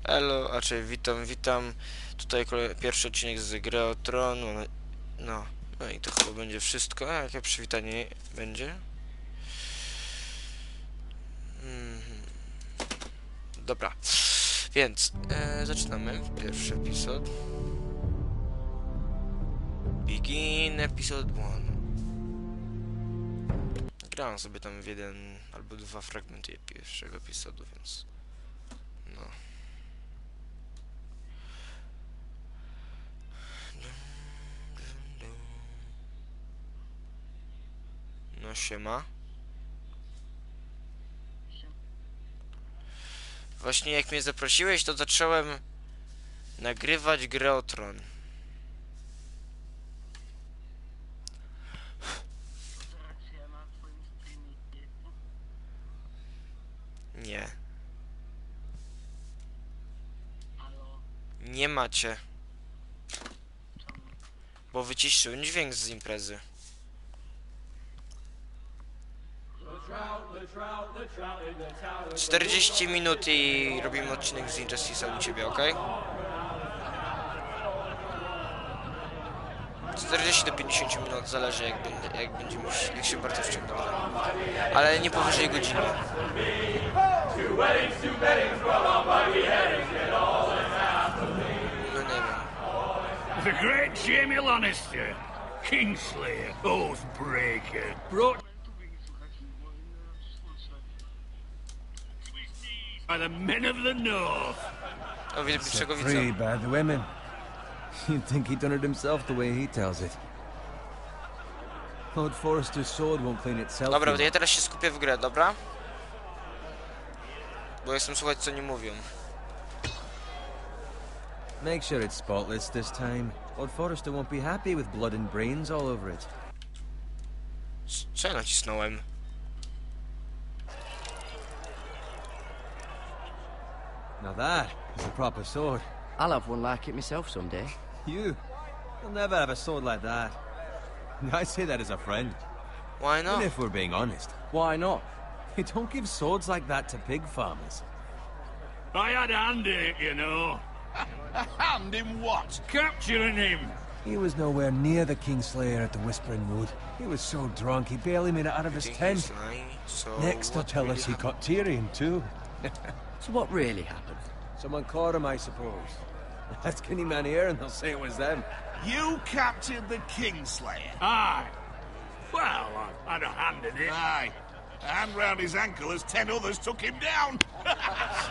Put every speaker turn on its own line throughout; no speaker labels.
Elo, witam. Tutaj pierwszy odcinek z gry o Tron. No i to chyba będzie wszystko. Jakie przywitanie będzie? Dobra, więc zaczynamy pierwszy epizod. Begin episode 1. Grałem sobie tam w jeden albo dwa fragmenty pierwszego epizodu, więc no. No siema. Właśnie jak mnie zaprosiłeś, to zacząłem nagrywać grę o Tron. Nie. Nie macie. Bo wyciszyłem dźwięk z imprezy. — 40 minut i robimy odcinek z Injustice'a u ciebie, ok? 40 do 50 minut, zależy jak się bardzo wciągnę. Ale nie powyżej godziny. No nie wiem.
The great Jamie Lannister, Kingslayer, Oathbreaker, brought by the men of the North.
O, czego widzę?
Free by the women. You'd think he'd done it himself the way he tells it. Lord Forrester's sword won't clean itself.
Dobra, to ja teraz się skupię w grę, dobra? Bo jestem słuchać, co nie mówią.
Make sure it's spotless this time. Lord Forrester won't be happy with blood and brains all over it.
Co ja nacisnąłem?
Now that is a proper sword.
I'll have one like it myself someday.
You'll never have a sword like that. I say that as a friend.
Why not?
And if we're being honest,
Why not?
you don't give swords like that to pig farmers.
I had a hand in it, you know.
A hand in what?
Capturing him.
He was nowhere near the Kingslayer at the Whispering Wood. He was so drunk he barely made it out of his tent. Next to tell us he caught Tyrion too.
So what really happened?
Someone caught him, I suppose. Ask any man here and they'll say it was them.
You captured the Kingslayer.
Aye. Well, I had a hand in it.
Aye. A hand round his ankle as 10 others took him down.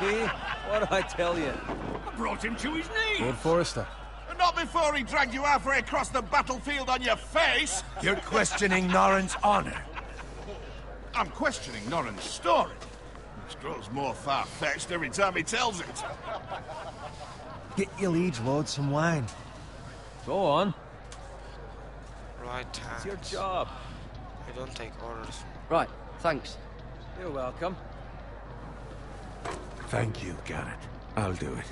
See? What did I tell you?
I brought him to his knees.
Lord Forrester.
Not before he dragged you halfway across the battlefield on your face.
You're questioning Norrin's honor.
I'm questioning Norrin's story. It grows more far-fetched every time he tells it.
Get your liege lord some wine. Go on.
Right hand.
It's your job.
I don't take orders.
Right, thanks.
You're welcome.
Thank you, Garrett. I'll do it.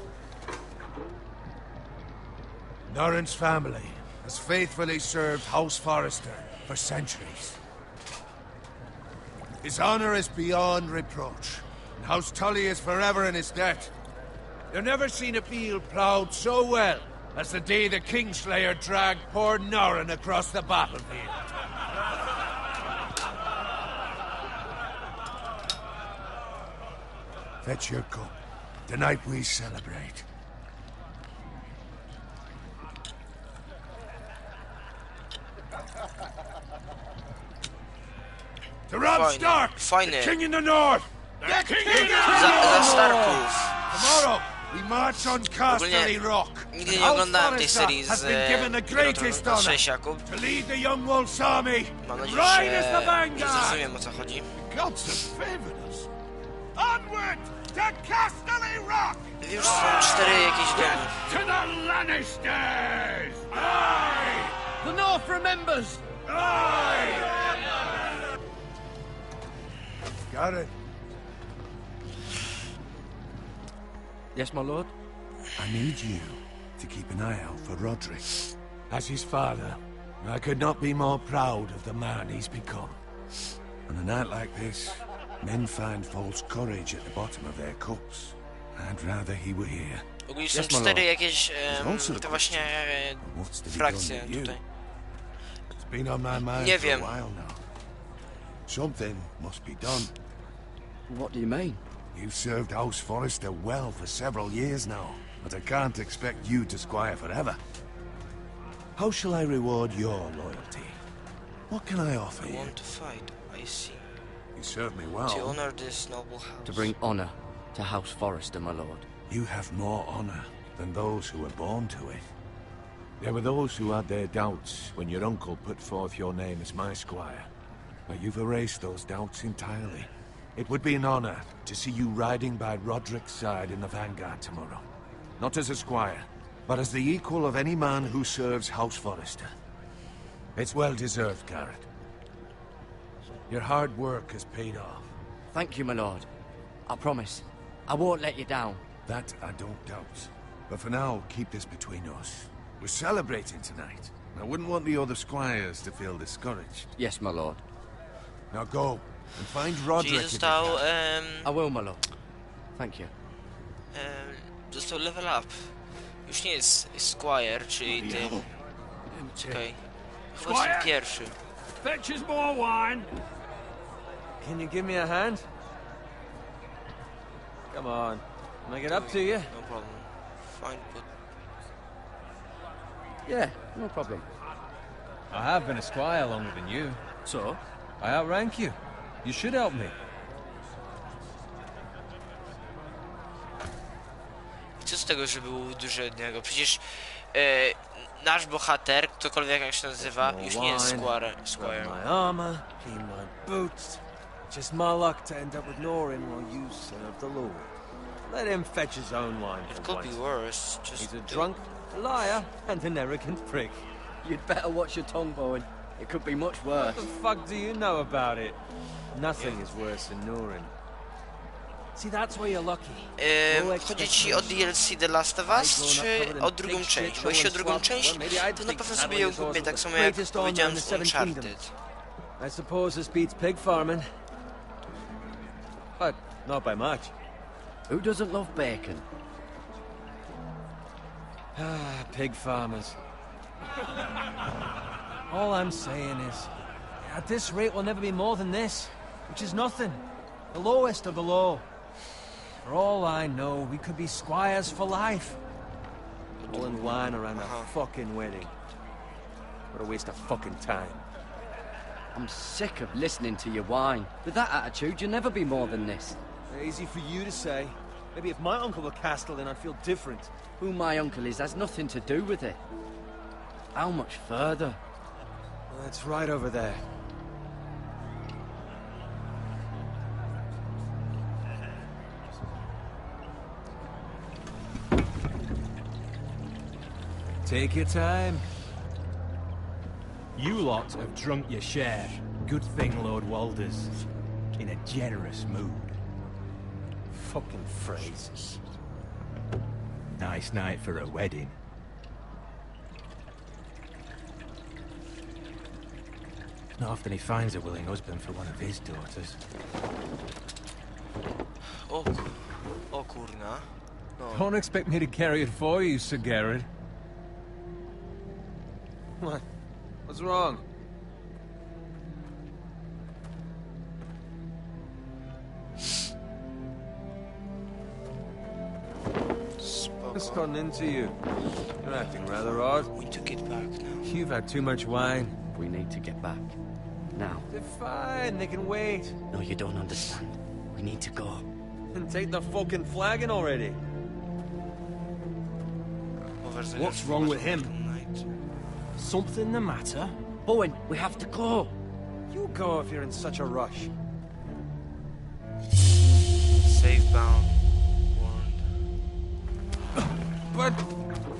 Norrin's family has faithfully served House Forrester for centuries. His honor is beyond reproach, and House Tully is forever in his debt. You've never seen a field ploughed so well as the day the Kingslayer dragged poor Norrin across the battlefield. Fetch your cup. Tonight we celebrate. To Robb Stark,
Fajne.
the King in the North!
The King in
Za Starków.
Tomorrow, we march on Casterly Rock.
Nigdy nie
House
oglądałem tej
Forrester
serii z
has been given the greatest honor
Trzesiaków.
to lead the Young Wolf's army.
Mam nadzieję,
Ride as the
że
vanguard.
zrozumiem, o co chodzi.
gods have favored us. Onward to Casterly Rock!
Już są 4 jakieś domy.
To the Lannisters. Aye.
The North remembers!
Aye.
Got it.
Yes, my lord?
I need you to keep an eye out for Roderick. As his father, I could not be more proud of the man he's become. On a night like this, men find false courage at the bottom of their cups. I'd rather he were here.
Ogólnie są
Jest malo.
4 jakieś
also
te właśnie
What's to be
frakcje
done with you?
tutaj.
It's been on my mind
Nie
for a
wiem.
while now. Something must be done.
What do you mean?
You've served House Forrester well for several years now, but I can't expect you to squire forever. How shall I reward your loyalty? What can I offer
I
you?
want to fight, I see.
You serve me
To
well.
honor this noble house.
To bring honor to House Forrester, my lord.
You have more honor than those who were born to it. There were those who had their doubts when your uncle put forth your name as my squire. But you've erased those doubts entirely. It would be an honor to see you riding by Roderick's side in the vanguard tomorrow. Not as a squire, but as the equal of any man who serves House Forrester. It's well deserved, Garrett. Your hard work has paid off.
Thank you, my lord. I promise. I won't let you down.
That I don't doubt. But for now, keep this between us. We're celebrating tonight. I wouldn't want the other squires to feel discouraged.
Yes, my lord.
Now go and find Roderick
Czyli
if you
został,
can.
I will, my lord. Thank you.
został level up. Już nie jest Squire, czyli tym... Czekaj. Chyba
Squire?
jestem pierwszy.
Fetch us more wine.
Can you give me a hand? Come on. Can I get up to you?
No problem. Fine, but...
Yeah, no problem.
I have been a squire longer than you.
So?
I outrank you. You should help me.
Co z tego, że był duży od niego? Przecież nasz bohater, ktokolwiek jak się nazywa, już nie jest Squire.
My armor, clean my boots. Just my luck to end up with Norin while you serve the Lord. Let him fetch his own wine
It
for
could be
once.
worse. Just
He's a drunk, a liar, and an arrogant prick.
You'd better watch your tongue, Bowen. It could be much worse.
What the fuck do you know about it? Nothing is worse than Norin. See, that's where you're lucky.
Chodzi ci o DLC The Last of Us, czy o drugą część? Bo jeśli o drugą część, to na pewno sobie ją kupię, tak samo jak powiedziałem z Uncharted.
I suppose this beats pig farming. But not by much.
Who doesn't love bacon?
Pig farmers. All I'm saying is, at this rate we'll never be more than this, which is nothing. The lowest of the low. For all I know, we could be squires for life. Pulling wine around a fucking wedding. What a waste of fucking time.
I'm sick of listening to your whine. With that attitude, you'll never be more than this.
Easy for you to say. Maybe if my uncle were Castellan, I'd feel different.
Who my uncle is has nothing to do with it. How much further?
Well, it's right over there. Take your time.
You lot have drunk your share. Good thing Lord Walder's in a generous mood.
Fucking phrases.
Nice night for a wedding. Not often he finds a willing husband for one of his daughters.
O kurna. No.
Don't expect me to carry it for you, Sir Garrett. What? What's wrong? What's gotten into you? You're acting rather odd.
We need to get back now.
You've had too much wine.
We need to get back. Now.
They're fine, they can wait.
No, you don't understand. We need to go.
And take the fucking flagon already.
What's wrong with him? Something the matter?
Bowen, we have to go.
You go if you're in such a rush.
Safe bound. Warned.
But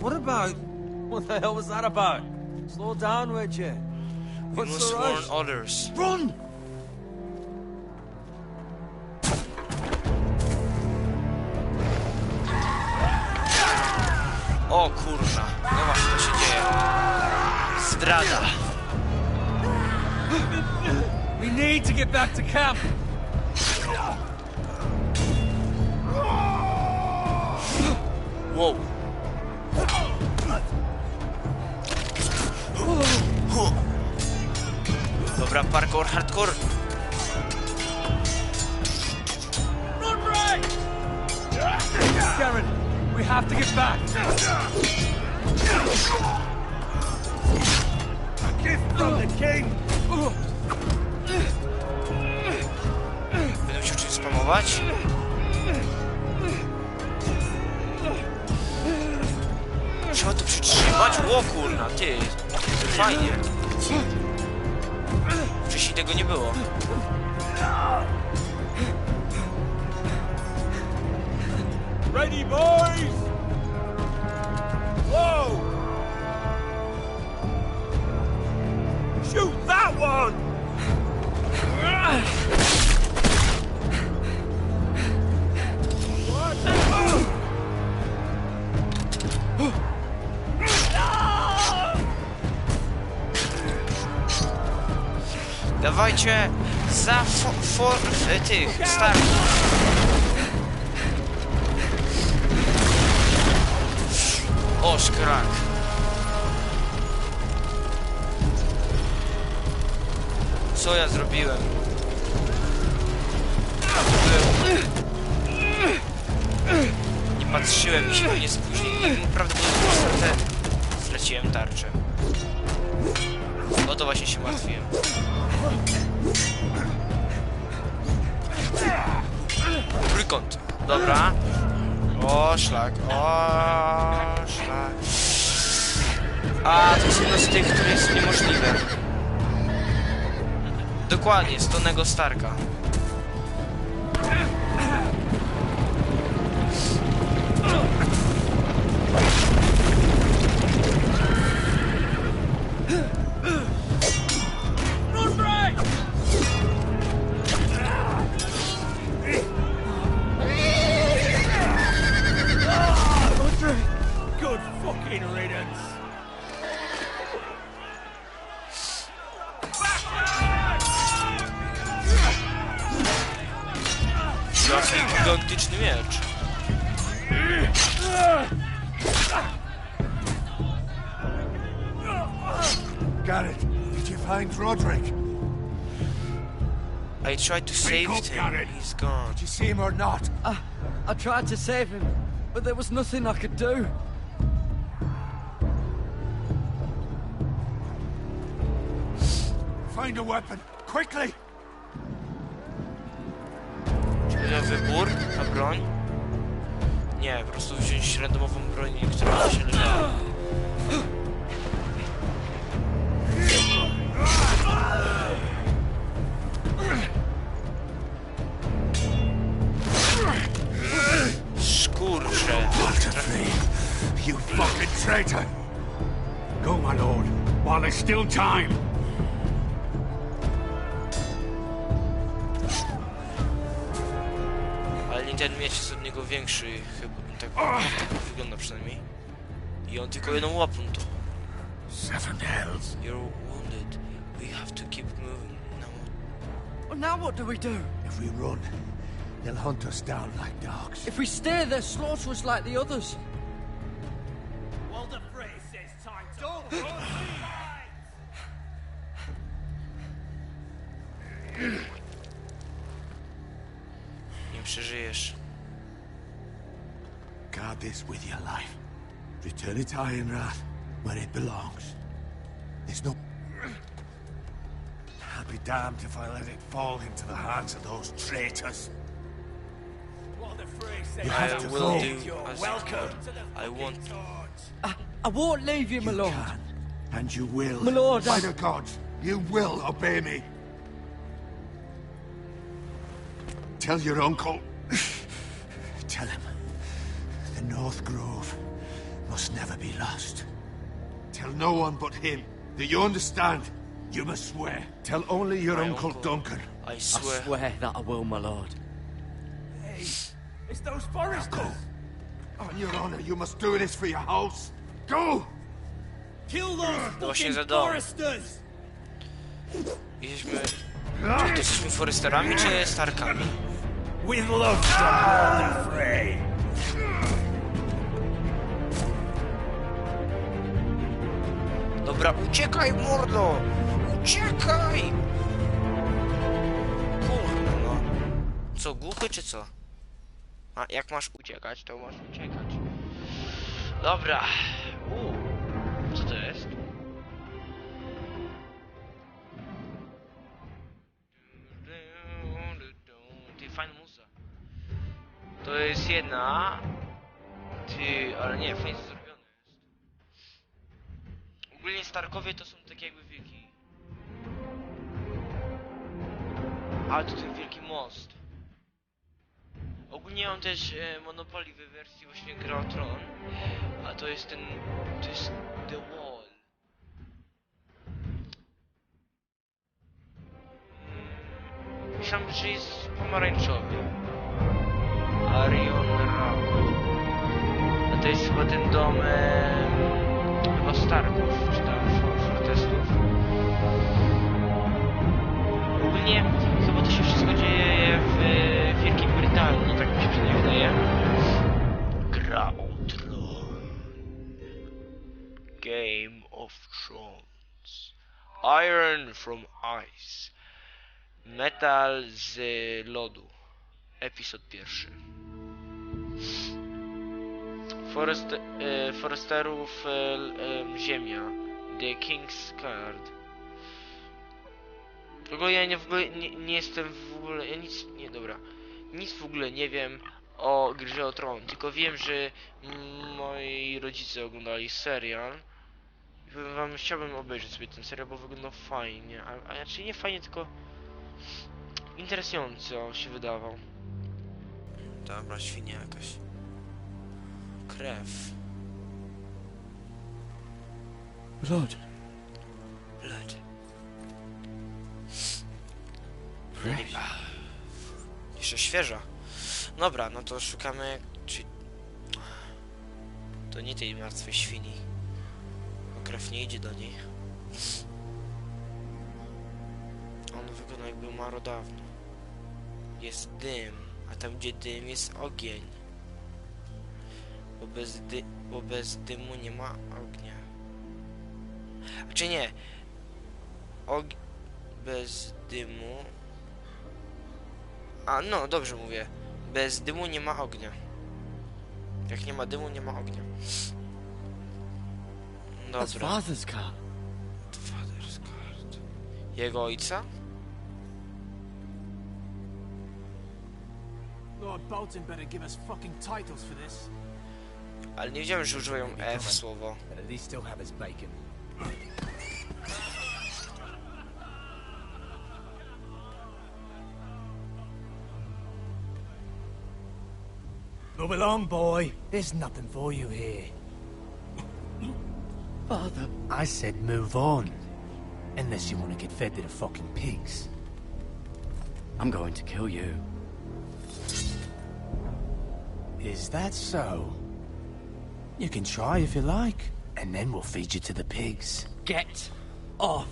what about... What the hell was that about? Slow down, would you?
We
What's
must
the
warn
rush?
others.
Run!
O kurna. No właśnie, to się dzieje. Zdrada.
We need to get back to camp.
Wow. Dobra, parkour, hardcore.
Garen, we have to get back.
A gift from the king.
Będę musiał czymś spamować. Trzeba to przytrzymać? O kurna, ty. Fajnie. Wcześniej tego nie było.
Ready, boys? Whoa! Shoot that one!
Dawajcie za tych starków. O, szkrak. Co ja zrobiłem? Nie patrzyłem i się nie spóźniłem. Prawdopodobnie straciłem tarczę. O to właśnie się martwiłem. Trójkąt. Dobra. O, szlak. O, szlak. A, to jest jedno z tych, które jest niemożliwe. Dokładnie, z Tonego Starka.
Good fucking riddance.
Jaki gigantyczny miecz.
Garrett, did you find Roderick?
I tried to save him. He's gone.
Did you see him or not?
I tried to save him, but there was nothing I could do.
Find a weapon, quickly!
Czy będzie wybór na broń? Nie, po prostu wziąć randomową broń, która się leżała. Skurcze.
You fucking traitor!
Go, my lord, while there's still time.
Ale nie ten miecz jest od niego większy, chyba tak wygląda przynajmniej. I on tylko jedną łapą to.
Seven hells.
You're wounded. We have to keep moving. No.
Well, now what do we do?
If we run, they'll hunt us down like dogs.
If we stay, they'll slaughter us like the others.
Well, the phrase says time to don't run.
Nie przeżyjesz.
Guard this with your life. Return it to Ironrath, where it belongs. There's no... I'll be damned if I let it fall into the hands of those traitors.
What the phrase says.
You have to
will
go.
do
You're
as
welcome
it
to the
I want.
I won't leave you, my
You
lord.
can, and you will.
My lord,
By the gods, you will obey me. Tell your uncle. Tell him. The North Grove must never be lost. Tell no one but him. Do you understand? You must swear. Tell only your
My
uncle
uncle.
Duncan.
I
I
swear.
swear that I will, my lord.
Hey, it's those foresters.
On your honor, you must do this for your house. Go!
Kill those
właśnie
fucking
za dom.
foresters.
Jesteśmy... Czy to jesteśmy foresterami, czy starkami?
We'd love to hold the fray.
Dobra, uciekaj, mordo! Uciekaj! Kurwa, no. Co, głuchy czy co? A jak masz uciekać, to masz uciekać. Dobra. Co to jest? Ty, fajna muza. To jest jedna. Ty, ale nie, fajnie zrobione jest. Ogólnie Starkowie to są takie jakby wielki. Ale to ten wielki most. Ogólnie mam też Monopoly w wersji właśnie gra Tron. A to jest ten... to jest The Wall. Myślałem, że jest pomarańczowy. Arion Rock. A to jest chyba ten dom... chyba Starków, czy tam Fortestów. Ogólnie chyba to się wszystko dzieje w Wielkiej Brytanii, tak mi się przynajmniej wydaje. Gra o Tron. Game of Thrones. Iron from Ice. Metal z lodu. Epizod pierwszy. Foresterów ziemia. The King's Card. W ogóle ja nie jestem w ogóle... Ja nic... Nie, dobra. Nic w ogóle nie wiem o grze o Tron. Tylko wiem, że moi rodzice oglądali serial. I chciałbym obejrzeć sobie ten serial, bo wyglądał fajnie. A raczej nie fajnie, tylko... interesująco się wydawał. Dobra, świnia jakaś. Krew.
Blood.
Blood. Jeszcze świeża. Dobra, no to szukamy... To nie tej martwej świni. Bo krew nie idzie do niej. On wygląda jakby umarł dawno. Jest dym, a tam gdzie dym jest ogień. Bo bez dymu nie ma ognia. Czy nie? Bez dymu... A, no, dobrze mówię. Bez dymu nie ma ognia. Jak nie ma dymu, nie ma ognia. Dobra.
Father's card.
Father's card. Jego ojca?
Lord Bolton better give us fucking titles for this.
Ale nie wiedziałem, że używają F słowo.
But at least still have his bacon. Move along, boy. There's nothing for you here.
Father.
I said move on. Unless you want to get fed to the fucking pigs.
I'm going to kill you.
Is that so? You can try if you like, and then we'll feed you to the pigs.
Get off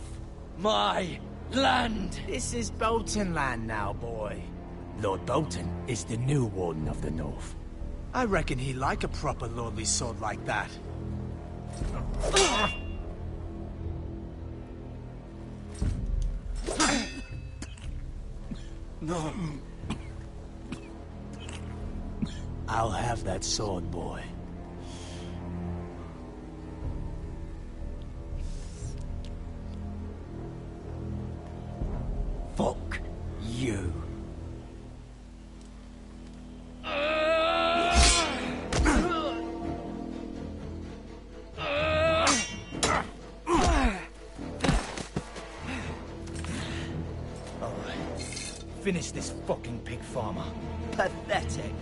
my land!
This is Bolton land now, boy. Lord Bolton is the new Warden of the North. I reckon he'd like a proper lordly sword like that.
No.
I'll have that sword, boy.
Fuck you.
Finish this fucking pig farmer.
Pathetic.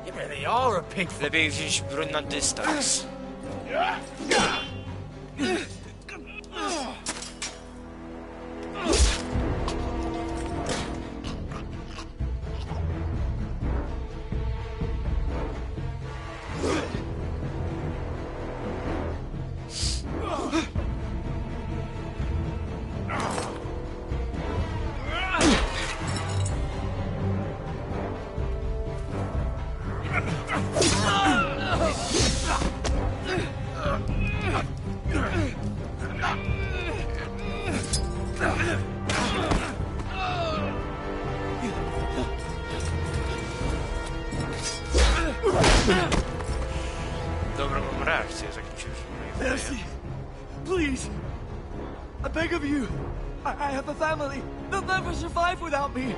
You really are a pig farmer.
Lepiej wziąć broń na dystans. Dobra, mam reakcję, z jakimś
Mercy! Please! I beg of you! I have a family! They'll never survive without me!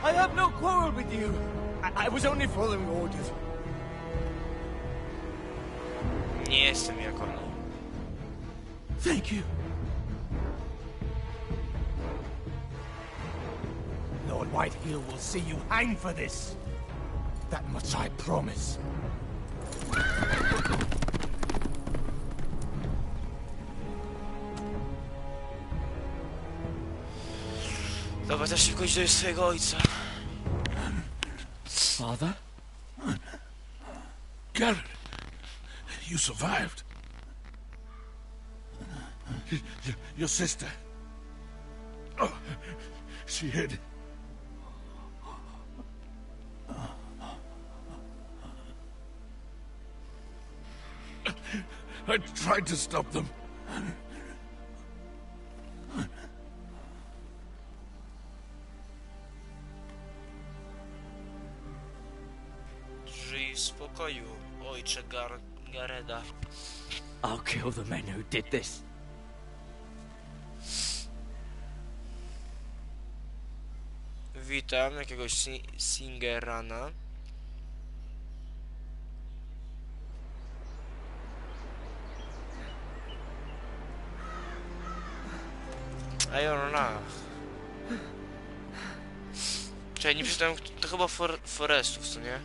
I have no quarrel with you! I was only following orders.
Nie jestem jak oni.
Thank you. Lord Whitehill will see you hang for this. That much I promise.
Dobra, też szybko idź do swojego ojca.
Father?
Garrett, you survived. Your sister. Oh, she hid. I tried to stop them.
Żyj w spokoju, ojcze Gareda.
I'll kill the men who did this.
Witam jakiegoś Singerana. Ironach. Czekaj, nie przeczytałem, to chyba Forestów, co nie?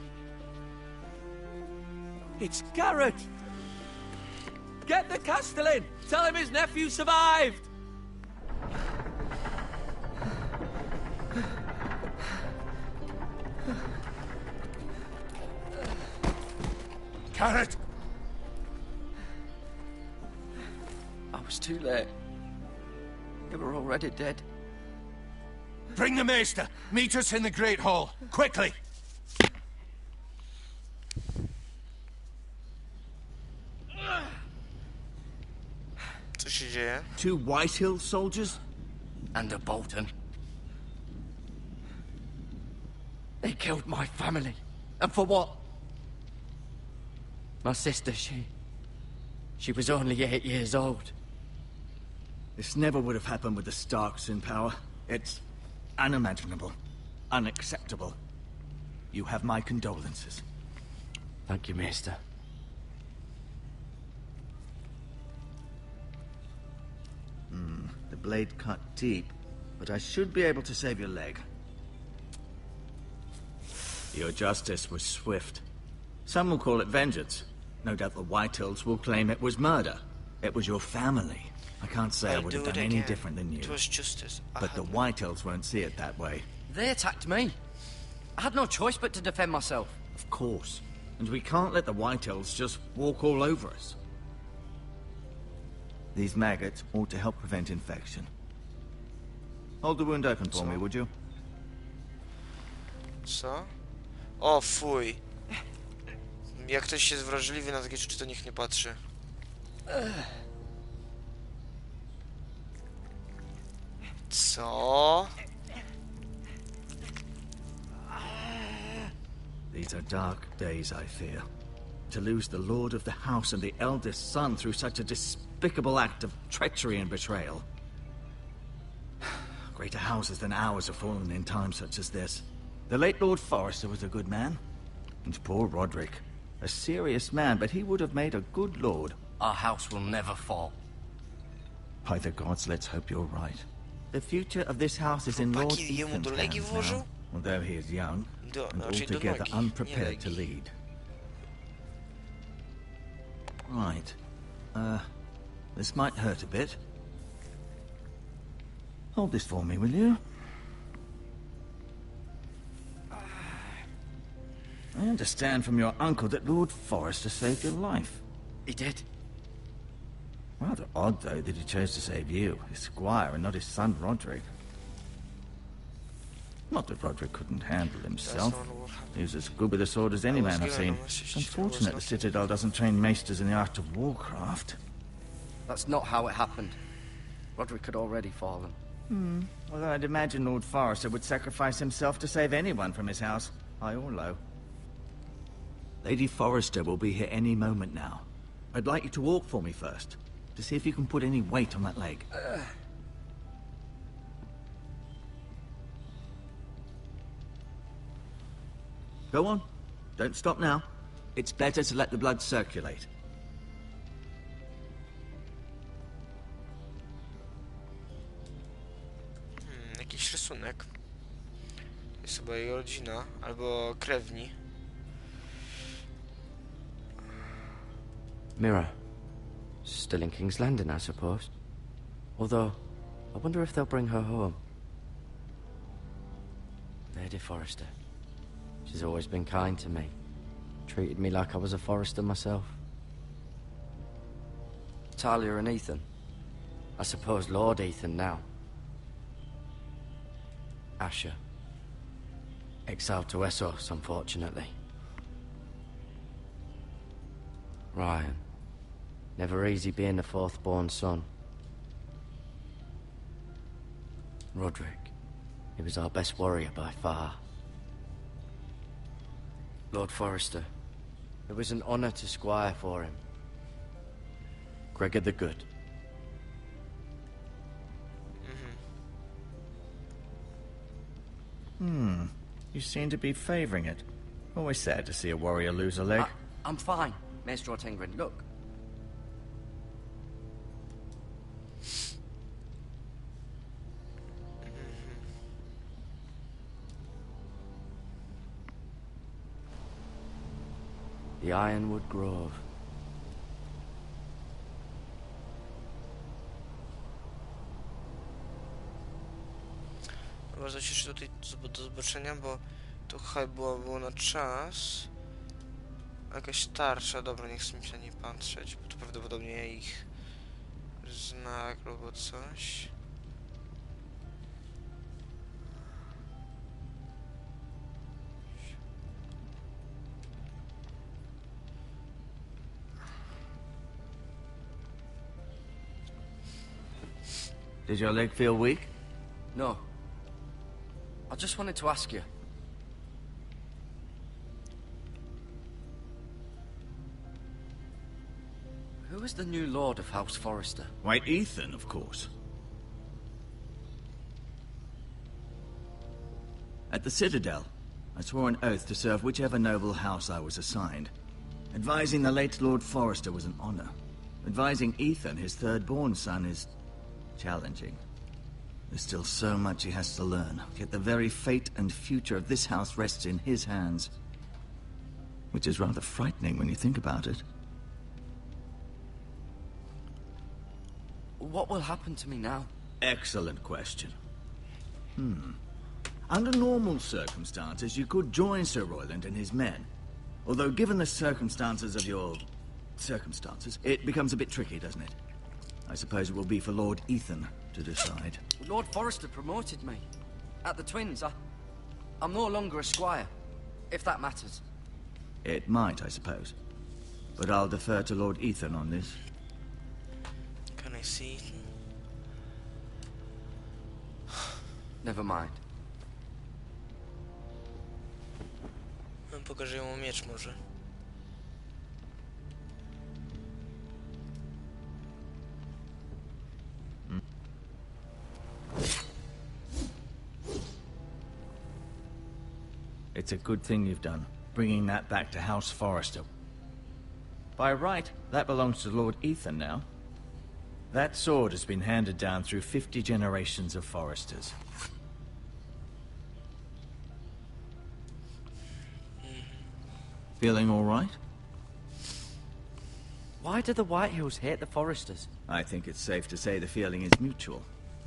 It's Garrett! Get the Castellan! Tell him his nephew survived!
Garrett!
I was too late. They were already dead.
Bring the maester. Meet us in the Great Hall. Quickly!
Co się dzieje?
2 Whitehill soldiers?
And a Bolton. They killed my family. And for what? My sister, she was only 8 years old.
This never would have happened with the Starks in power. It's unimaginable. Unacceptable. You have my condolences.
Thank you, Maester.
The blade cut deep, but I should be able to save your leg. Your justice was swift. Some will call it vengeance. No doubt the Whitehills will claim it was murder. It was your family. I can't say I would have done any different than you.
It was justice.
But the Whitehills won't see it that way.
They attacked me. I had no choice but to defend myself.
Of course. And we can't let the Whitehills just walk all over us. These maggots ought to help prevent infection. Hold the wound open for me, would you?
Co? O, fuj. Jak ktoś jest wrażliwy na takie rzeczy, to niech nie patrzy. Co?
These are dark days, I fear. To lose the lord of the house and the eldest son through such a despicable act of treachery and betrayal. Greater houses than ours have fallen in times such as this. The late Lord Forrester was a good man. And poor Roderick. A serious man, but he would have made a good lord.
Our house will never fall.
By the gods, let's hope you're right. The future of this house is in Lord
Chłopaki, jemu
Ethan's
do legi
hands
włożył?
now, although he is young and
Raczej do
altogether
nogi, nie
unprepared to
legi.
lead. Right. This might hurt a bit. Hold this for me, will you? I understand from your uncle that Lord Forrester saved your life.
He did.
Rather odd, though, that he chose to save you, his squire, and not his son Roderick. Not that Roderick couldn't handle himself. He was as good with a sword as any man I've seen. Unfortunate the Citadel doesn't train maesters in the art of warcraft.
That's not how it happened. Roderick had already fallen.
Although I'd imagine Lord Forrester would sacrifice himself to save anyone from his house, high or low.
Lady Forrester will be here any moment now. I'd like you to walk for me first, to see if you can put any weight on that leg. Go on. Don't stop now. It's better to let the blood circulate.
Jakiś rysunek. Jest chyba jego rodzina, albo krewni.
Mirror. Still in King's Landing, I suppose. Although, I wonder if they'll bring her home. Lady Forrester. She's always been kind to me. Treated me like I was a Forrester myself. Talia and Ethan. I suppose Lord Ethan now. Asher. Exiled to Essos, unfortunately. Ryan. Never easy being the fourth-born son. Roderick. He was our best warrior by far. Lord Forrester. It was an honor to squire for him. Gregor the Good.
You seem to be favoring it. Always sad to see a warrior lose a leg.
I'm fine, Maestro Tengrin. Look. The Ironwood Grove.
Bardzo się cieszę tutaj do zobaczenia, bo to chyba było na czas. Jakaś tarcza, dobra, nie chcę mi się nie patrzeć, bo to prawdopodobnie ich znak albo coś.
Did your leg feel weak?
No. I just wanted to ask you. Who is the new Lord of House Forrester?
Why, Ethan, of course. At the Citadel, I swore an oath to serve whichever noble house I was assigned. Advising the late Lord Forrester was an honor. Advising Ethan, his third-born son, is challenging. There's still so much he has to learn, yet the very fate and future of this house rests in his hands. Which is rather frightening when you think about it.
What will happen to me now?
Excellent question. Under normal circumstances, you could join Sir Royland and his men. Although given the circumstances of your circumstances, it becomes a bit tricky, doesn't it? I suppose it will be for Lord Ethan to decide.
Lord Forrester promoted me. At the Twins, I'm no longer a squire, if that matters.
It might, I suppose. But I'll defer to Lord Ethan on this.
Can I see Ethan?
Never mind.
Pokażę mu miecz może.
It's a good thing you've done, bringing that back to House Forrester. By right, that belongs to Lord Ethan now. That sword has been handed down through 50 generations of Forresters. Feeling all right?
Why do the Whitehills hate the Forresters?
I think it's safe to say the feeling is mutual.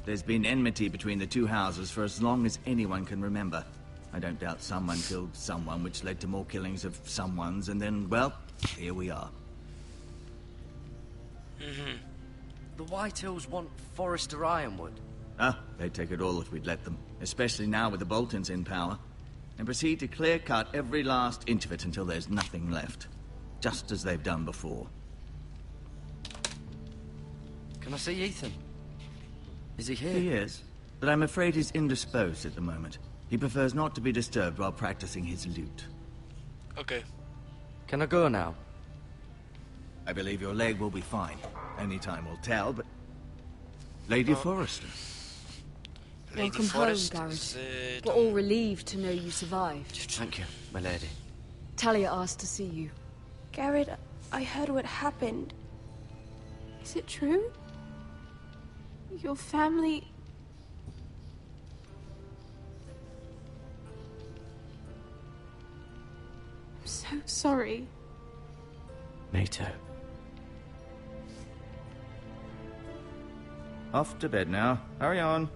There's been enmity between the two houses for as long as anyone can remember. I don't doubt someone killed someone, which led to more killings of someones, and then, well, here we are.
The Whitehills want Forrester Ironwood.
They'd take it all if we'd let them, especially now with the Boltons in power, and proceed to clear-cut every last inch of it until there's nothing left, just as they've done before.
Can I see Ethan? Is he here?
He is, but I'm afraid he's indisposed at the moment. He prefers not to be disturbed while practicing his lute.
Okay.
Can I go now?
I believe your leg will be fine. Only time will tell, but... Lady Forrester.
Lady
Welcome
Forrest
home,
z
Garrett. We're
domu.
all relieved to know you survived.
Thank you, my lady.
Talia asked to see you.
Garrett, I heard what happened. Is it true? Your family... I'm so sorry.
Me too.
Off to bed now. Hurry on.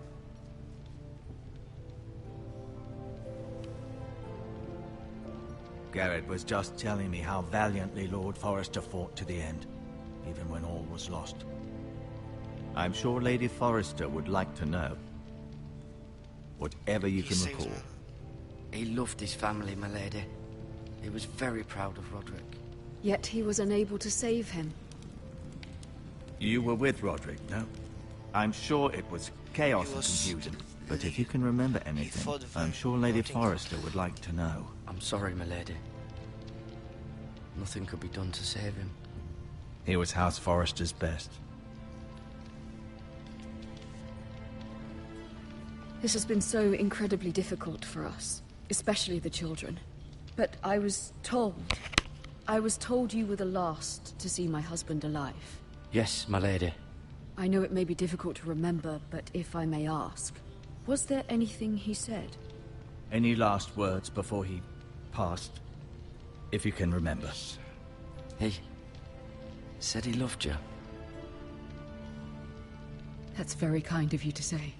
Garrett was just telling me how valiantly Lord Forrester fought to the end, even when all was lost. I'm sure Lady Forrester would like to know. Whatever you can recall.
He loved his family, my lady. He was very proud of Roderick.
Yet he was unable to save him.
You were with Roderick, no? I'm sure it was chaos and confusion. But if you can remember anything, I'm sure Lady Forrester would like to know.
I'm sorry, my lady. Nothing could be done to save him.
He was House Forrester's best.
This has been so incredibly difficult for us, especially the children. But I was told you were the last to see my husband alive.
Yes, my lady.
I know it may be difficult to remember, but if I may ask, was there anything he said?
Any last words before he passed? If you can remember.
He said he loved you.
That's very kind of you to say.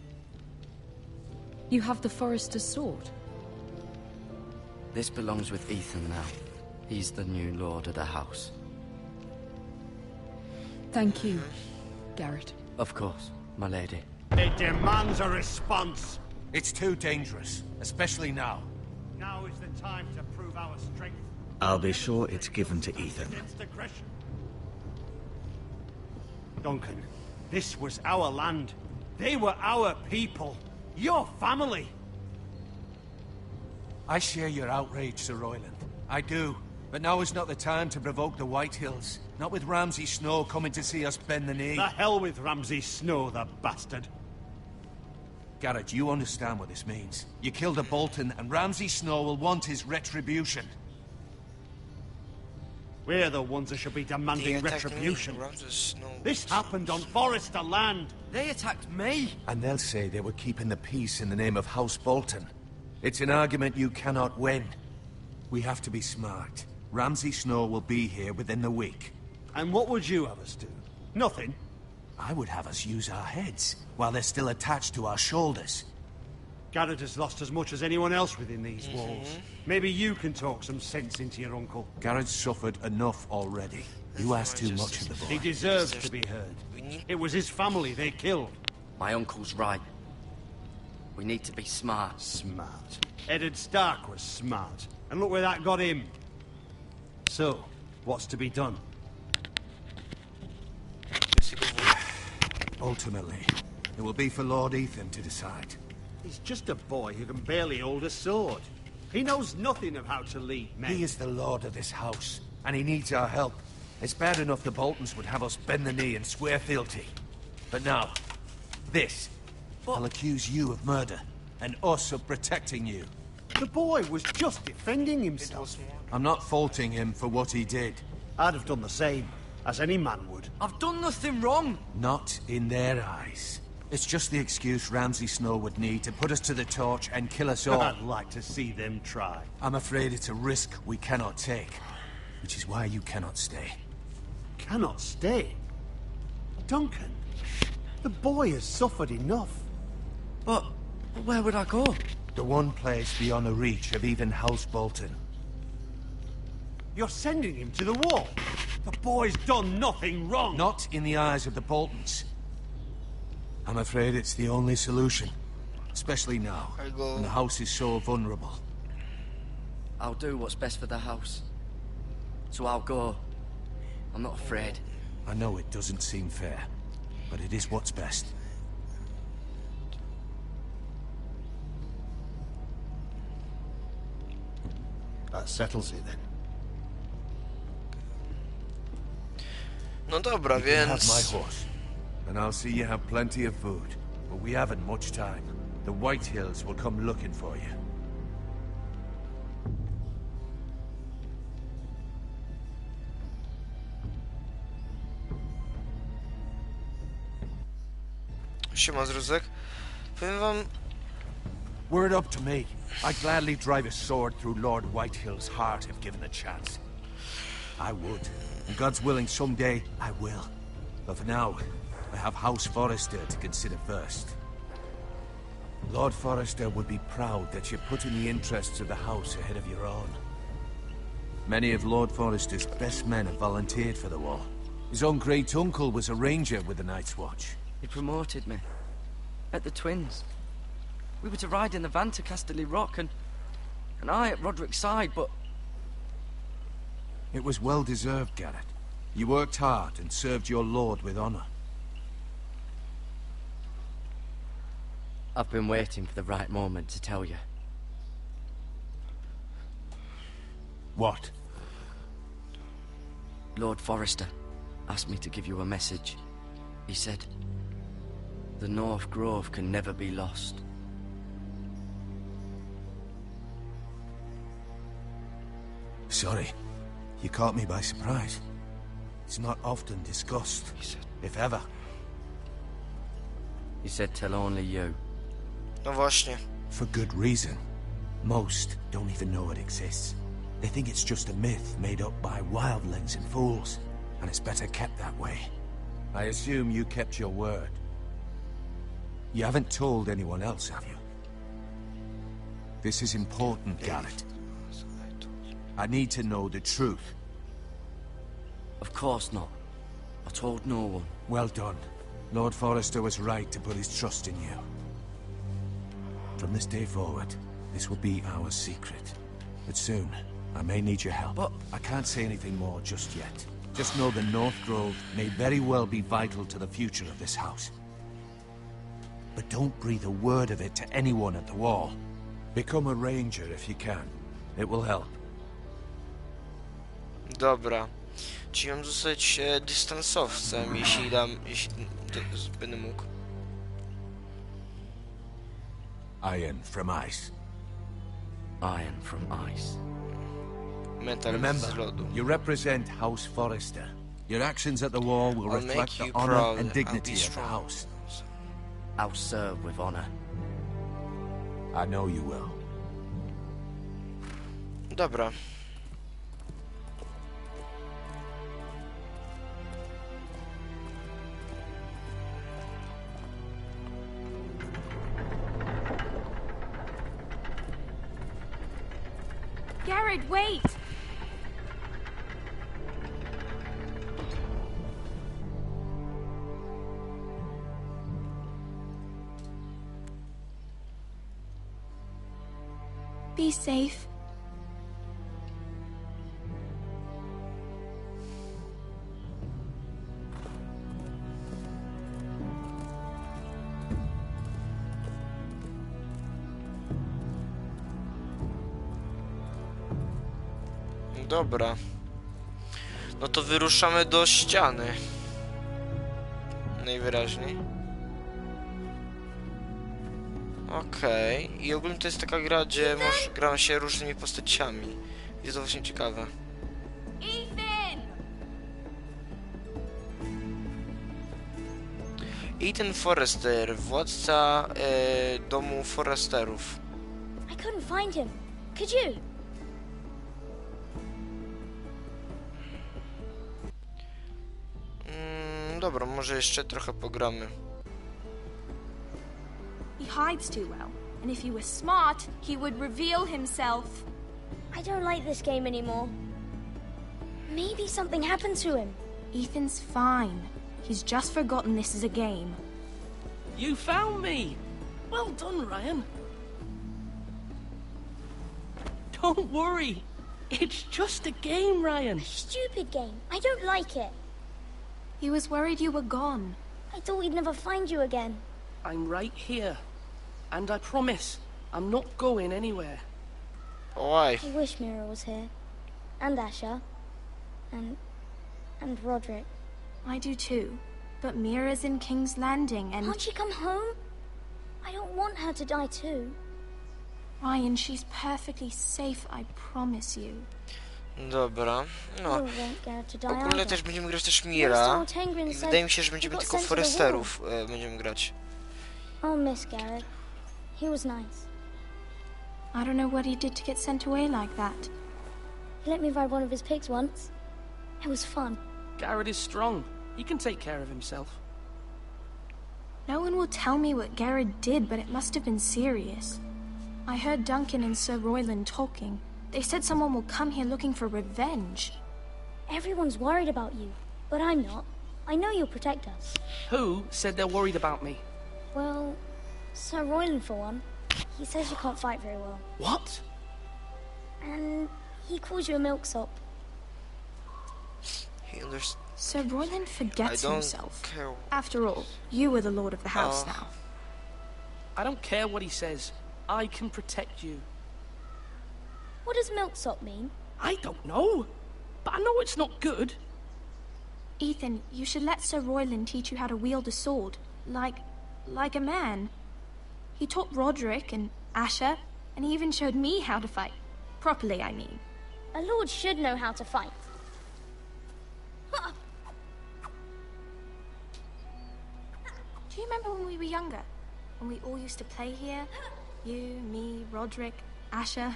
You have the Forrester's sword.
This belongs with Ethan now. He's the new lord of the house.
Thank you, Garrett.
Of course, my lady.
It demands a response.
It's too dangerous, especially now.
Now is the time to prove our strength.
I'll be sure it's given to Ethan.
Against aggression. Duncan, this was our land. They were our people. Your family.
I share your outrage, Sir Royland. I do. But now is not the time to provoke the Whitehills. Not with Ramsay Snow coming to see us bend the knee.
The hell with Ramsay Snow, the bastard.
Garrett, you understand what this means. You killed a Bolton, and Ramsay Snow will want his retribution.
We're the ones that should be demanding retribution. This happened on Forrester land.
They attacked me!
And they'll say they were keeping the peace in the name of House Bolton. It's an argument you cannot win. We have to be smart. Ramsay Snow will be here within the week.
And what would you have us do? Nothing.
I would have us use our heads, while they're still attached to our shoulders.
Garrett has lost as much as anyone else within these walls. Maybe you can talk some sense into your uncle.
Garrett's suffered enough already. You asked too much of the boy.
He deserves to be heard. It was his family they killed.
My uncle's right. We need to be smart.
Smart. Eddard Stark was smart. And look where that got him. So, what's to be done?
Ultimately, it will be for Lord Ethan to decide.
He's just a boy who can barely hold a sword. He knows nothing of how to lead men.
He is the lord of this house, and he needs our help. It's bad enough the Boltons would have us bend the knee and swear fealty. But now, this. I'll accuse you of murder, and us of protecting you.
The boy was just defending himself.
I'm not faulting him for what he did.
I'd have done the same, as any man would.
I've done nothing wrong!
Not in their eyes. It's just the excuse Ramsay Snow would need to put us to the torch and kill us all.
I'd like to see them try.
I'm afraid it's a risk we cannot take, which is why you cannot stay.
Cannot stay? Duncan, the boy has suffered enough.
But where would I go?
The one place beyond the reach of even House Bolton.
You're sending him to the wall. The boy's done nothing wrong.
Not in the eyes of the Boltons. I'm afraid it's the only solution. Especially now, when the house is so vulnerable.
I'll do what's best for the house. So I'll go. I'm not afraid.
I know it doesn't seem fair, but it is what's best.
That settles it then.
No dobra,
You can have
więc...
my horse, and I'll see you have plenty of food. But we haven't much time. The White Hills will come looking for you.
Siema, Zruzek. Powiem wam...
Were it up to me, I'd gladly drive a sword through Lord Whitehill's heart if given the chance. I would. And God's willing, someday I will. But for now, I have House Forrester to consider first. Lord Forrester would be proud that you're putting the interests of the house ahead of your own. Many of Lord Forrester's best men have volunteered for the war. His own great-uncle was a ranger with the Night's Watch.
He promoted me. At the Twins. We were to ride in the van to Casterly Rock, and I at Roderick's side, but...
It was well deserved, Garrett. You worked hard and served your lord with honor.
I've been waiting for the right moment to tell you.
What?
Lord Forrester asked me to give you a message. He said, the North Grove can never be lost.
Sorry. You caught me by surprise. It's not often discussed, if ever.
He said tell only you.
No właśnie.
For good reason. Most don't even know it exists. They think it's just a myth made up by wildlings and fools, and it's better kept that way. I assume you kept your word. You haven't told anyone else, have you? This is important, Garrett. I need to know the truth.
Of course not. I told no one.
Well done. Lord Forrester was right to put his trust in you. From this day forward, this will be our secret. But soon, I may need your help.
But
I can't say anything more just yet. Just know the North Grove may very well be vital to the future of this house. But don't breathe a word of it to anyone at the wall. Become a ranger if you can. It will help.
Dobra. Czyli mam zostać dystansowcem, jeśli będę mógł.
Iron from ice.
Iron from ice.
Metal z
Remember,
lodu.
you represent House Forrester. Your actions at the wall will
I'll
reflect
make
the
you
honor
proud.
and
I'll
dignity
be
of the
strong.
house.
I'll serve with honor.
I know you will.
Dobra.
Garrett, wait! Be safe.
Dobra. No to wyruszamy do ściany. Najwyraźniej. Okej. I ogólnie to jest taka gra, gdzie gramy się różnymi postaciami. Jest to właśnie ciekawe. Ethan Forrester, władca domu Forresterów.
I couldn't find him. Could you?
Dobra, może jeszcze trochę pogramy.
He hides too well, and if he was smart, he would reveal himself.
I don't like this game anymore. Maybe something happened to him.
Ethan's fine. He's just forgotten this is a game.
You found me! Well done, Ryan. Don't worry. It's just a game, Ryan.
Stupid game. I don't like it.
He was worried you were gone.
I thought we'd never find you again.
I'm right here. And I promise, I'm not going anywhere.
Why?
I wish Mira was here. And Asher. And Roderick.
I do too. But Mira's in King's Landing and...
Can't she come home? I don't want her to die too.
Ryan, she's perfectly safe, I promise you.
Dobra, no.
I don't want Garrett to die
Ogólnie
either.
też będziemy grać też Mira.
Mr. Tengrin
I
said
wydaje mi się, że
he
będziemy
got
tylko
sent to the
Foresterów będziemy grać.
I'll miss Garrett. He was nice.
I don't know what he did to get sent away like that.
He let me ride one of his pigs once. It was fun.
Garrett is strong. He can take care of himself.
No one will tell me what Garrett did, but it must have been serious. I heard Duncan and Sir Royland talking. They said someone will come here looking for revenge.
Everyone's worried about you, but I'm not. I know you'll protect us.
Who said they're worried about me?
Well, Sir Royland for one. He says you can't fight very well.
What?
And he calls you a milksop.
He understands.
Sir Royland forgets
I don't
himself.
care.
After all, you are the lord of the house now.
I don't care what he says. I can protect you.
What does milksop mean?
I don't know. But I know it's not good.
Ethan, you should let Sir Royland teach you how to wield a sword. Like a man. He taught Roderick and Asher, and he even showed me how to fight. Properly, I mean.
A lord should know how to fight.
Do you remember when we were younger? When we all used to play here? You, me, Roderick, Asher.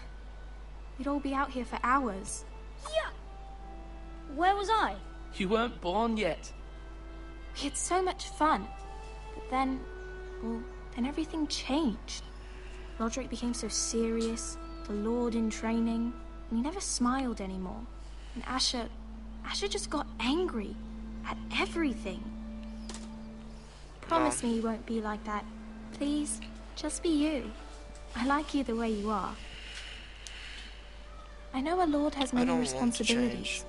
We'd all be out here for hours.
Yeah. Where was I?
You weren't born yet.
We had so much fun. But then, well, then everything changed. Roderick became so serious, the Lord in training, and he never smiled anymore. And Asher just got angry at everything. Promise me you won't be like that. Please, just be you. I like you the way you are. I know a lord has many responsibilities,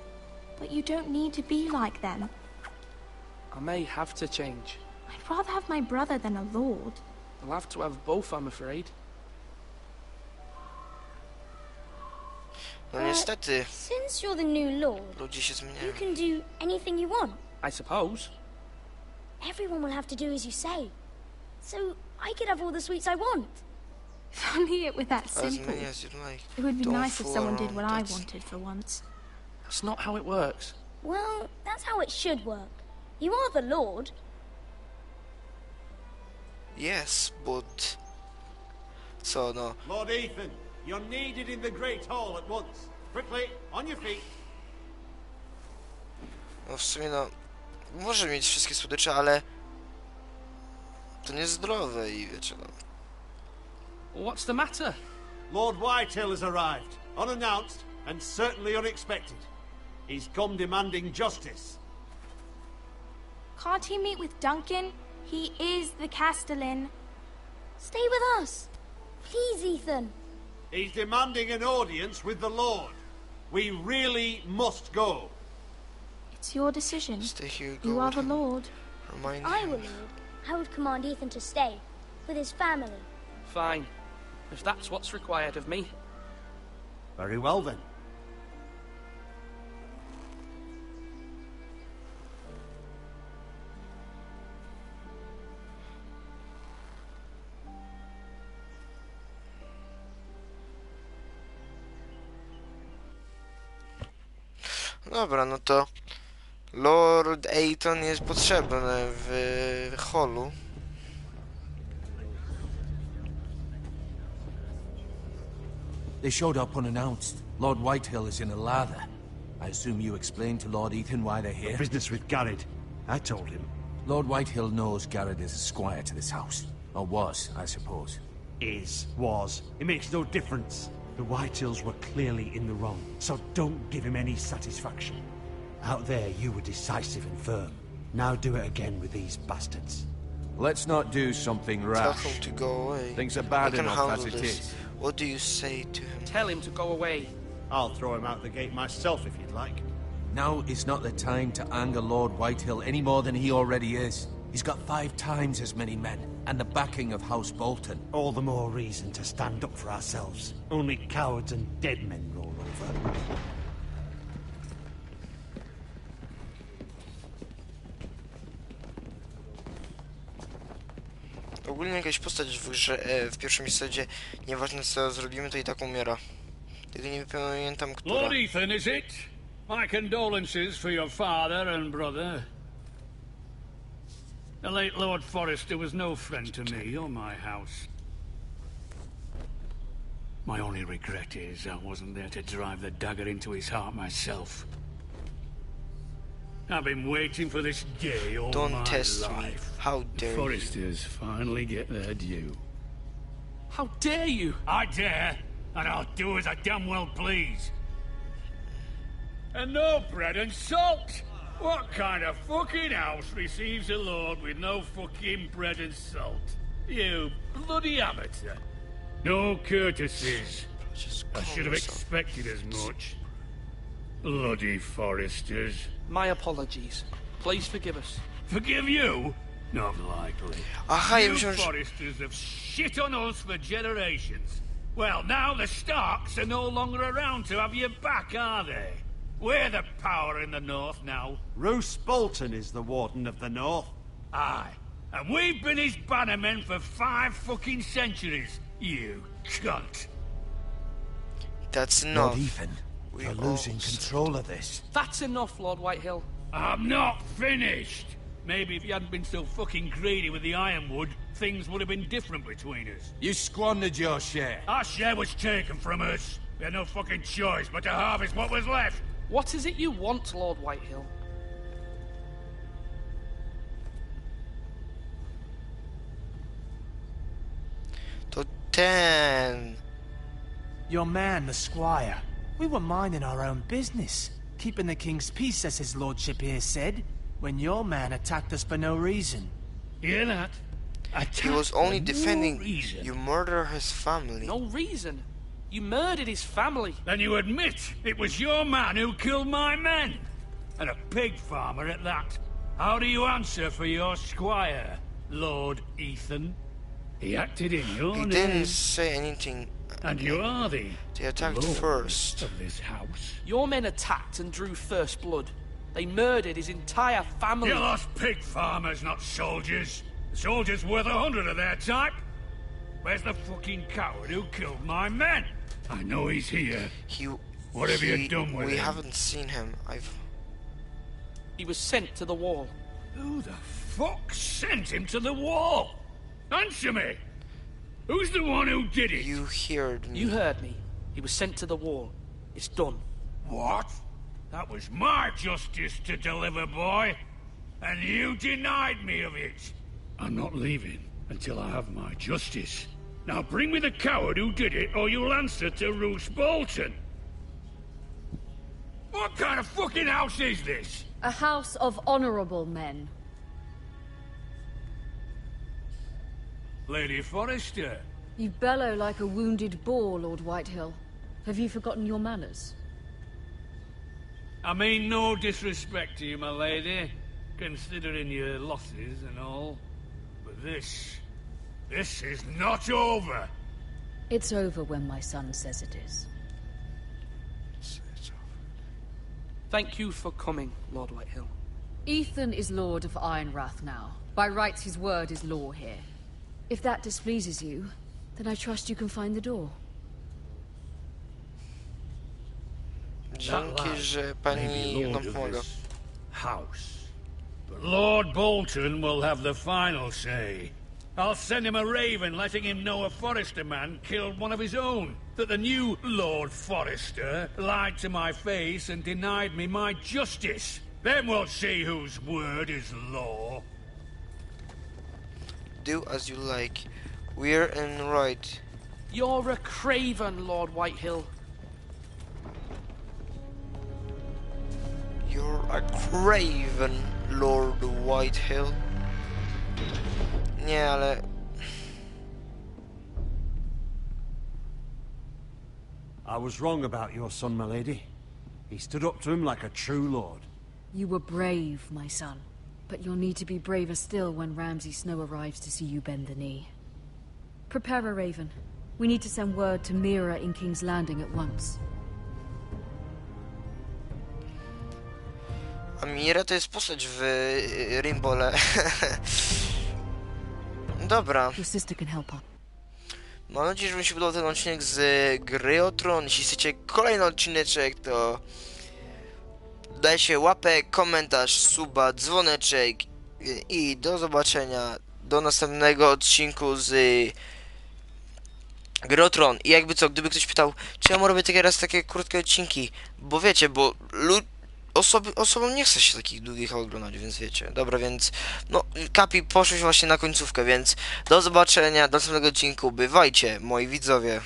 but you don't need to be like them.
I may have to change.
I'd rather have my brother than a lord.
I'll have to have both, I'm afraid.
No niestety.
Since you're the new lord,
Ludzie się zmieniają.
you can do anything you want.
I suppose.
Everyone will have to do as you say. So I could have all the sweets I want.
If only it were that
As
simple.
many as you like.
It would be
Don't
nice if
fool
someone did
around,
what I
that's-
wanted for once.
That's not how it works.
Well, that's how it should work. You are the lord.
Yes, but... So, no.
Lord Ethan, you're needed in the Great Hall at once. Quickly, on your feet.
No w sumie, no... Może mieć wszystkie słodycze, ale... To niezdrowe i wiecie, no...
What's the matter?
Lord Whitehill has arrived, unannounced and certainly unexpected. He's come demanding justice.
Can't he meet with Duncan? He is the Castellan.
Stay with us. Please, Ethan.
He's demanding an audience with the Lord. We really must go.
It's your decision.
Stay here, go
You are
with
the
him.
lord.
Remind
I
him.
will lead. I would command Ethan to stay. With his family.
Fine. If that's what's required of me.
Very well then.
Dobra, no to... Lord Ayton jest potrzebny w hallu.
They showed up unannounced. Lord Whitehill is in a lather. I assume you explained to Lord Ethan why they're here?
Business with Garrett. I told him.
Lord Whitehill knows Garrett is a squire to this house. Or was, I suppose.
Was. It makes no difference. The Whitehills were clearly in the wrong, so don't give him any satisfaction. Out there, you were decisive and firm. Now do it again with these bastards.
Let's not do something
Tell
rash.
him to go away.
Things are
I
bad
can
enough
handle
as it
this.
is.
What do you say to him?
Tell him to go away.
I'll throw him out the gate myself if you'd like.
Now is not the time to anger Lord Whitehill any more than he already is. He's got 5 times as many men, and the backing of House Bolton.
All the more reason to stand up for ourselves. Only cowards and dead men roll over.
ogólnie jakaś postać w grze, w pierwszym epizodzie, nieważne co zrobimy, to i tak umiera. Tylko nie pamiętam, która.
Lord Ethan, is it? My condolences for your father and brother. The late Lord Forrester was no friend to me or my house. My only regret is I wasn't there to drive the dagger into his heart myself. I've been waiting for this day all
Don't
my
test
life.
me. How dare
Forresters finally get their due.
How dare you?
I dare, and I'll do as I damn well please. And no bread and salt! What kind of fucking house receives a lord with no fucking bread and salt? You bloody amateur. No courtesies. I should have expected as much. Bloody Forresters.
My apologies. Please forgive us.
Forgive you? Not likely.
Aha, ja
You
myślałem, że...
Forresters have shit on us for generations. Well, now the Starks are no longer around to have your back, are they? We're the power in the north now.
Roose Bolton is the Warden of the North.
Aye. And we've been his bannermen for 5 fucking centuries, you cunt.
That's enough.
Lord Ethan,
We
you're
all
losing control of this.
That's enough, Lord Whitehill.
I'm not finished. Maybe if you hadn't been so fucking greedy with the ironwood, things would have been different between us.
You squandered your share.
Our share was taken from us. We had no fucking choice but to harvest what was left.
What is it you want, Lord Whitehill?
To ten.
Your man, the squire. We were minding our own business, keeping the king's peace, as his lordship here said, when your man attacked us for no reason.
Hear that?
He was only
for no
defending
reason.
you. Murder his family.
No reason. You murdered his family.
Then you admit it was your man who killed my men. And a pig farmer at that. How do you answer for your squire, Lord Ethan? He acted in your
He
name.
didn't say anything.
And you are the
They attacked
lord
first.
of this house.
Your men attacked and drew first blood. They murdered his entire family.
You lost pig farmers, not soldiers. The soldiers worth 100 of their type. Where's the fucking coward who killed my men? I know he's here. What have you done with
We
him?
haven't seen him.
He was sent to the wall.
Who the fuck sent him to the wall? Answer me! Who's the one who did it?
You heard me.
You heard me. He was sent to the wall. It's done.
What? That was my justice to deliver, boy. And you denied me of it. I'm not leaving until I have my justice. Now bring me the coward who did it, or you'll answer to Roose Bolton. What kind of fucking house is this?
A house of honorable men.
Lady Forrester.
You bellow like a wounded boar, Lord Whitehill. Have you forgotten your manners?
I mean no disrespect to you, my lady, considering your losses and all. But this is not over.
It's over when my son says it is.
Thank you for coming, Lord Whitehill.
Ethan is Lord of Ironrath now. By rights, his word is law here. If that displeases you, then I trust you can find the door.
Dzięki, że pani nam pomaga.
House. But Lord Bolton will have the final say. I'll send him a raven letting him know a Forrester man killed one of his own. That the new Lord Forrester lied to my face and denied me my justice. Then we'll see whose word is law.
Do as you like. We're in right.
You're a craven, Lord Whitehill.
You're a craven, Lord Whitehill. Nie, ale...
I was wrong about your son, my lady. He stood up to him like a true lord.
You were brave, my son. But you'll need to be braver still when Ramsay Snow arrives to see you bend the knee. Prepare a raven. We need to send word to Mira in King's Landing at once.
A Mira to jest postać w Rimbole. dobra.
Your sister can help her.
Mam nadzieję, że wam się podobał ten odcinek z gry o Tron. Jeśli chcecie kolejny odcineczek, to dajcie łapę, komentarz, suba, dzwoneczek i do zobaczenia do następnego odcinku z gry o Tron. I jakby co, gdyby ktoś pytał, czemu robię takie krótkie odcinki, bo wiecie, bo osobom nie chce się takich długich oglądać, więc wiecie. Dobra, więc no, Kapi poszło właśnie na końcówkę, więc do zobaczenia, do następnego odcinku, bywajcie, moi widzowie.